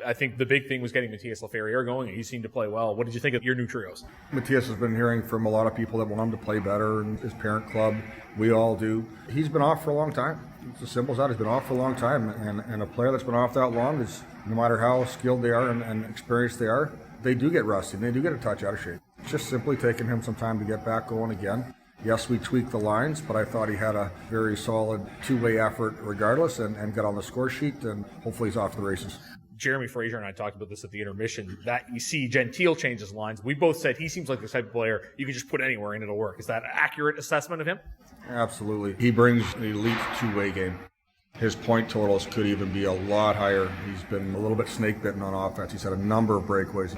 I think the big thing was getting Mathias Laferrière going, and he seemed to play well. What did you think of your new trios? Mathias has been hearing from a lot of people that want him to play better, and his parent club, we all do. He's been off for a long time. It's as simple as that. He's been off for a long time, and a player that's been off that long is, no matter how skilled they are and experienced they are, they do get rusty, and they do get a touch out of shape. It's just simply taking him some time to get back going again. Yes, we tweaked the lines, but I thought he had a very solid two-way effort regardless and got on the score sheet, and hopefully he's off to the races. Jeremy Fraser and I talked about this at the intermission, that you see Gentile changes lines. We both said he seems like the type of player you can just put anywhere and it'll work. Is that an accurate assessment of him? Absolutely. He brings an elite two-way game. His point totals could even be a lot higher. He's been a little bit snake-bitten on offense. He's had a number of breakaways.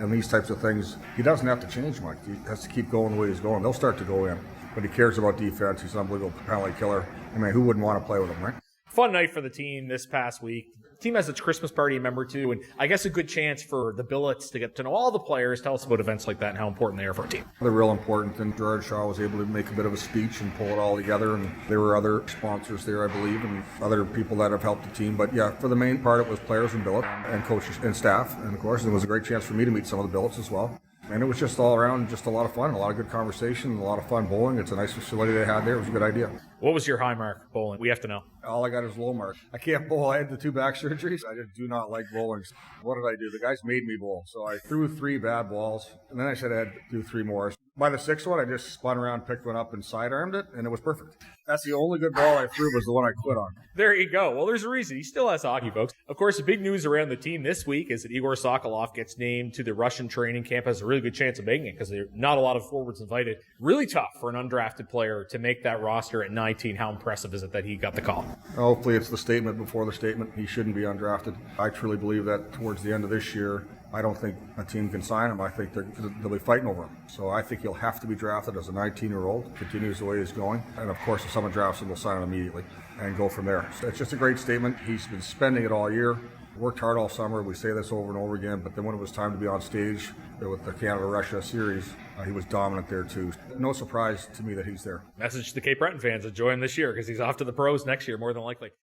And these types of things, he doesn't have to change much. He has to keep going the way he's going. They'll start to go in. But he cares about defense. He's an unbelievable penalty killer. I mean, who wouldn't want to play with him, right? Fun night for the team this past week. The team has its Christmas party in member too, and I guess a good chance for the billets to get to know all the players. Tell us about events like that and how important they are for a team. They're real important, and Gerard Shaw was able to make a bit of a speech and pull it all together, and there were other sponsors there, I believe, and other people that have helped the team. But yeah, for the main part, it was players and billet and coaches and staff, and of course, it was a great chance for me to meet some of the billets as well. And it was just all around, just a lot of fun, a lot of good conversation, a lot of fun bowling. It's a nice facility they had there. It was a good idea. What was your high mark bowling? We have to know. All I got is low mark. I can't bowl. I had the 2 back surgeries. I just do not like bowling. What did I do? The guys made me bowl. So I threw 3 bad balls, and then I said I had to do 3 more. By the 6th one, I just spun around, picked one up, and sidearmed it, and it was perfect. That's the only good ball I threw was the one I quit on. There you go. Well, there's a reason. He still has hockey, folks. Of course, the big news around the team this week is that Egor Sokolov gets named to the Russian training camp. Has a really good chance of making it because there are not a lot of forwards invited. Really tough for an undrafted player to make that roster at 19. How impressive is it that he got the call? Hopefully it's the statement before the statement. He shouldn't be undrafted. I truly believe that towards the end of this year, I don't think a team can sign him. I think they'll be fighting over him. So I think he'll have to be drafted as a 19-year-old, continues the way he's going. And of course, if someone drafts him, we'll sign him immediately and go from there. So it's just a great statement. He's been spending it all year, worked hard all summer. We say this over and over again, but then when it was time to be on stage with the Canada-Russia series, he was dominant there too. No surprise to me that he's there. Message to the Cape Breton fans, enjoy him this year because he's off to the pros next year, more than likely.